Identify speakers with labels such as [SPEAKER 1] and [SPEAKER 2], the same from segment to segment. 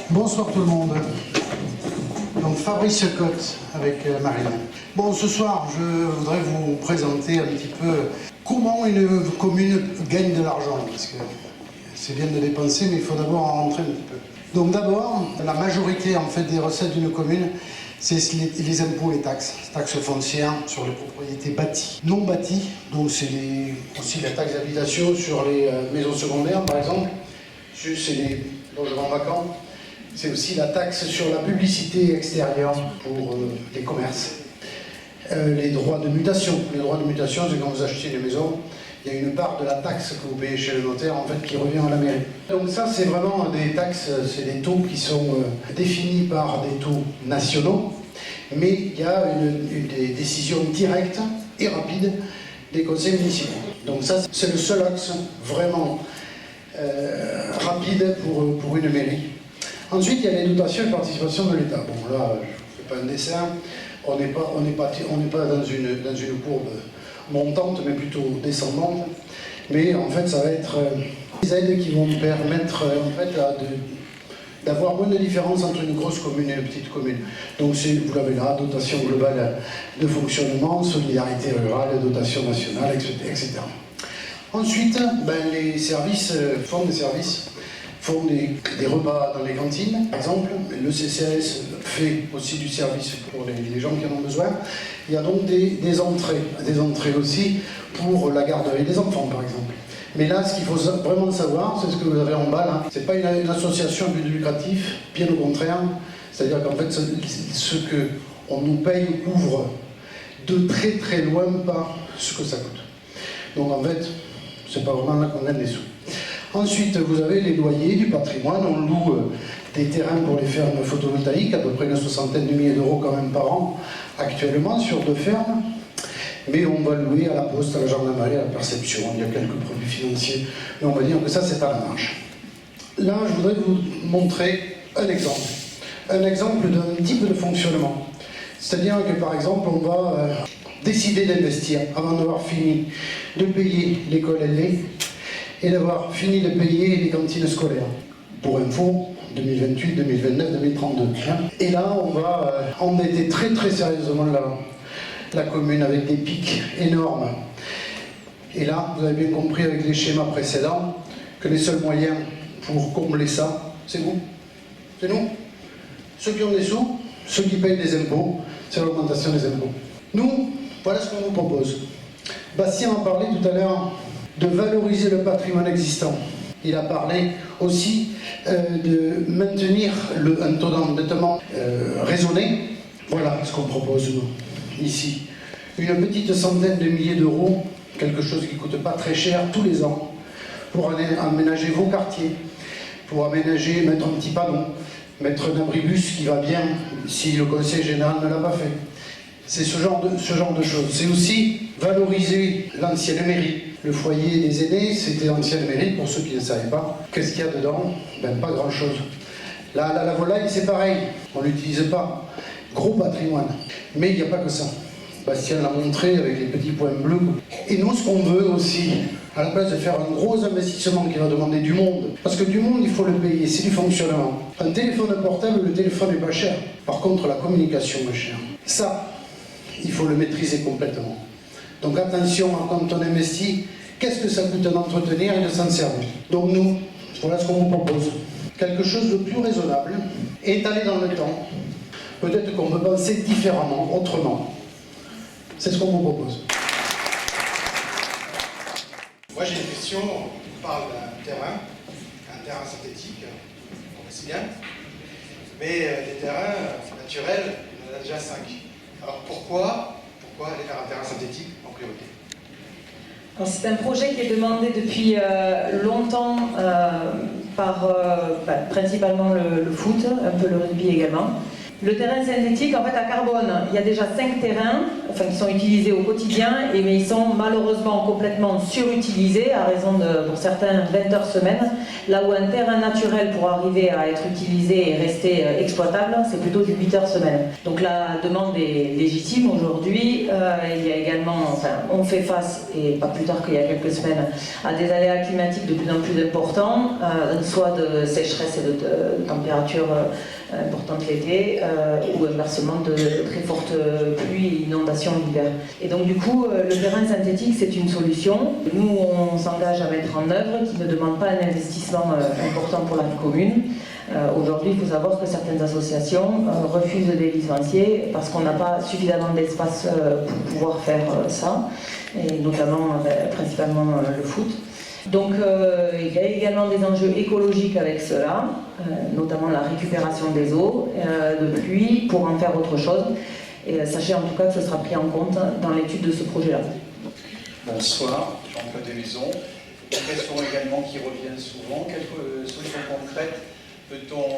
[SPEAKER 1] Bonsoir tout le monde. Donc Fabrice Cotte avec Marine. Bon, ce soir, je voudrais vous présenter un petit peu comment une commune gagne de l'argent. Parce que c'est bien de dépenser, mais il faut d'abord en rentrer un petit peu. Donc d'abord, la majorité en fait des recettes d'une commune, c'est les impôts, les taxes foncières sur les propriétés bâties, non bâties. Donc c'est aussi la taxe d'habitation sur les maisons secondaires, par exemple. C'est les logements vacants. C'est aussi la taxe sur la publicité extérieure pour les commerces. Les droits de mutation. Les droits de mutation, c'est quand vous achetez une maison, il y a une part de la taxe que vous payez chez le notaire en fait, qui revient à la mairie. Donc ça, c'est vraiment des taxes, c'est des taux qui sont définis par des taux nationaux, mais il y a des décisions directes et rapides des conseils municipaux. Donc ça, c'est le seul axe vraiment rapide pour une mairie. Ensuite, il y a les dotations et participations de l'État. Bon, là, je ne fais pas un dessin, on n'est pas dans une courbe montante, mais plutôt descendante. Mais en fait, ça va être des aides qui vont permettre en fait, d'avoir moins de différence entre une grosse commune et une petite commune. Donc, vous l'avez là, dotation globale de fonctionnement, solidarité rurale, dotation nationale, etc. Ensuite, les services font des services. Font des repas dans les cantines, par exemple. Le CCAS fait aussi du service pour les gens qui en ont besoin. Il y a donc des entrées aussi pour la garderie des enfants, par exemple. Mais là, ce qu'il faut vraiment savoir, c'est ce que vous avez en bas, là. Ce n'est pas une association à but lucratif, bien au contraire. C'est-à-dire qu'en fait, ce qu'on nous paye couvre de très très loin pas ce que ça coûte. Donc en fait, c'est pas vraiment là qu'on gagne des sous. Ensuite, vous avez les loyers du patrimoine. On loue des terrains pour les fermes photovoltaïques, à peu près une soixantaine de milliers d'euros quand même par an, actuellement, sur 2 fermes. Mais on va louer à la poste, à la gendarmerie, à la perception. Il y a quelques produits financiers, mais on va dire que ça, c'est à la marge. Là, je voudrais vous montrer un exemple. Un exemple d'un type de fonctionnement. C'est-à-dire que, par exemple, on va décider d'investir avant d'avoir fini de payer l'école LV, et d'avoir fini de payer les cantines scolaires. Pour info, 2028, 2029, 2032. Et là, on va endetter très très sérieusement la commune avec des pics énormes. Et là, vous avez bien compris avec les schémas précédents que les seuls moyens pour combler ça, c'est vous. C'est nous. Ceux qui ont des sous, ceux qui payent des impôts, c'est l'augmentation des impôts. Nous, voilà ce qu'on vous propose. Bastien en parlait tout à l'heure de valoriser le patrimoine existant. Il a parlé aussi de maintenir un taux d'endettement raisonné. Voilà ce qu'on propose nous, ici. Une petite centaine de milliers d'euros, quelque chose qui ne coûte pas très cher tous les ans, pour aménager vos quartiers, pour aménager, mettre un petit panneau, mettre un abribus qui va bien si le conseil général ne l'a pas fait. C'est ce genre de choses. C'est aussi valoriser l'ancienne mairie. Le foyer des aînés, c'était l'ancienne mairie, pour ceux qui ne savaient pas. Qu'est-ce qu'il y a dedans? Pas grand-chose. Là, la volaille, c'est pareil. On ne l'utilise pas. Gros patrimoine. Mais il n'y a pas que ça. Bastien l'a montré avec les petits points bleus. Et nous, ce qu'on veut aussi, à la place de faire un gros investissement qui va demander du monde, parce que du monde, il faut le payer, c'est du fonctionnement. Un téléphone portable, le téléphone n'est pas cher. Par contre, la communication est chère. Ça, il faut le maîtriser complètement. Donc attention, quand on investit, qu'est-ce que ça coûte d'entretenir et de s'en servir? Donc nous, voilà ce qu'on vous propose. Quelque chose de plus raisonnable, étalé dans le temps. Peut-être qu'on peut penser différemment, autrement. C'est ce qu'on vous propose.
[SPEAKER 2] Moi j'ai une question, on parle d'un terrain synthétique, c'est bien, mais des terrains naturels, il y en a déjà 5. Alors pourquoi aller vers un terrain synthétique en priorité?
[SPEAKER 3] C'est un projet qui est demandé depuis longtemps par principalement le foot, un peu le rugby également. Le terrain synthétique, en fait, à Carbone, il y a déjà 5 terrains qui sont utilisés au quotidien, mais ils sont malheureusement complètement surutilisés à raison de, pour certains, 20 heures semaine. Là où un terrain naturel pour arriver à être utilisé et rester exploitable, c'est plutôt du 8 heures semaine. Donc la demande est légitime aujourd'hui. Il y a également, on fait face, et pas plus tard qu'il y a quelques semaines, à des aléas climatiques de plus en plus importants, soit de sécheresse et de températures importantes l'été, ou inversement de très fortes pluies et inondations l'hiver. Et donc du coup, le terrain synthétique, c'est une solution. Nous, on s'engage à mettre en œuvre, qui ne demande pas un investissement important pour la commune. Aujourd'hui, il faut savoir que certaines associations refusent de les licencier parce qu'on n'a pas suffisamment d'espace pour pouvoir faire ça, et notamment, principalement le foot. Donc il y a également des enjeux écologiques avec cela, notamment la récupération des eaux de pluie pour en faire autre chose. Et sachez en tout cas que ce sera pris en compte dans l'étude de ce projet-là.
[SPEAKER 4] Bonsoir, Jean-Claude Deluson. Une question également qui revient souvent. Quelles solutions concrètes peut-on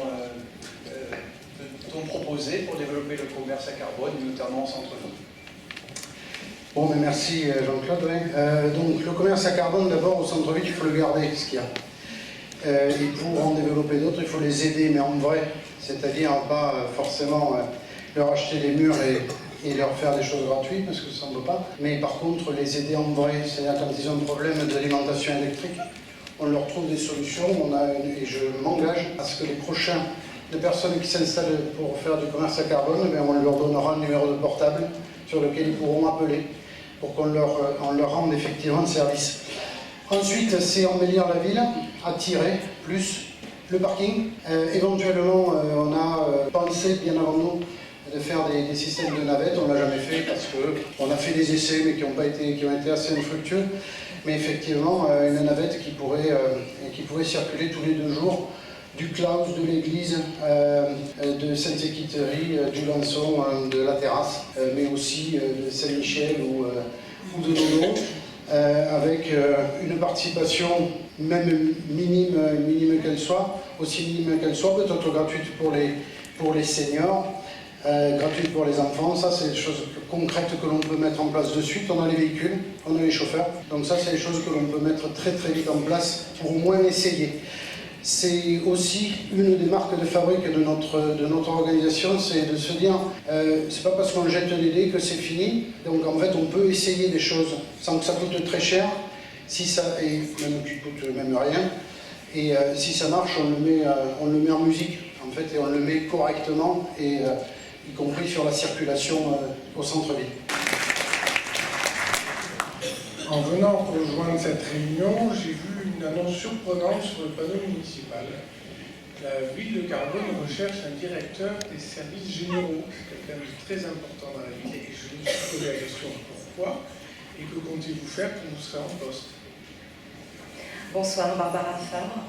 [SPEAKER 4] proposer pour développer le commerce à carbone, notamment en centre-ville?
[SPEAKER 1] Bon, mais merci Jean-Claude. Ouais. Donc le commerce à carbone, d'abord au centre-ville, il faut le garder, ce qu'il y a. Et pour en développer d'autres, il faut les aider, mais en vrai, c'est-à-dire pas forcément leur acheter des murs et leur faire des choses gratuites, parce que ça ne veut pas. Mais par contre, les aider en vrai, c'est-à-dire quand ils ont un problème d'alimentation électrique, on leur trouve des solutions. Et je m'engage à ce que les prochains de personnes qui s'installent pour faire du commerce à carbone, on leur donnera un numéro de portable sur lequel ils pourront appeler pour qu'on leur rende effectivement service. Ensuite, c'est embellir la ville, attirer plus le parking. Éventuellement, on a pensé bien avant nous de faire des systèmes de navettes. On ne l'a jamais fait parce qu'on a fait des essais mais qui ont été assez infructueux. Mais effectivement, une navette qui pourrait circuler tous les 2 jours du Klaus, de l'église, de Sainte-Équiterie, du Lançon, de la terrasse, mais aussi de Saint-Michel ou de Dodo, avec une participation même minime qu'elle soit, aussi minime qu'elle soit, peut-être gratuite pour les seniors, gratuite pour les enfants. Ça, c'est des choses concrètes que l'on peut mettre en place de suite. On a les véhicules, on a les chauffeurs, donc ça, c'est des choses que l'on peut mettre très très vite en place pour au moins essayer. C'est aussi une des marques de fabrique de notre organisation, c'est de se dire, c'est pas parce qu'on jette les dés que c'est fini. Donc en fait, on peut essayer des choses sans que ça coûte très cher, et même qui coûte même rien. Et si ça marche, on le met en musique, en fait, et on le met correctement, y compris sur la circulation au centre-ville.
[SPEAKER 5] En venant rejoindre cette réunion, j'ai vu une annonce surprenante sur le panneau municipal. La ville de Carbone recherche un directeur des services généraux, quelqu'un de très important dans la ville, et je me suis posé la question pourquoi, et que comptez-vous faire pour vous serez en poste?
[SPEAKER 6] Bonsoir, Barbara Fabre.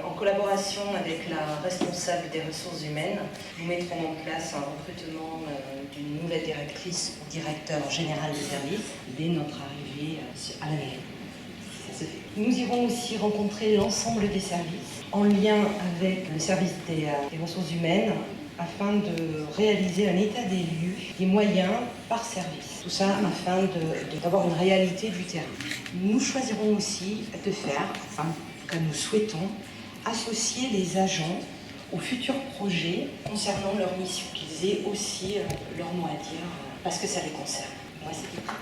[SPEAKER 6] En collaboration avec la responsable des ressources humaines, nous mettrons en place un recrutement d'une nouvelle directrice ou directeur général des services dès notre arrivée à la mairie. Nous irons aussi rencontrer l'ensemble des services en lien avec le service des ressources humaines afin de réaliser un état des lieux, des moyens par service. Tout ça afin d'avoir une réalité du terrain. Nous choisirons aussi de faire, que nous souhaitons, associer les agents aux futurs projets concernant leur mission, qu'ils aient aussi leur mot à dire, parce que ça les concerne. Moi, c'était tout.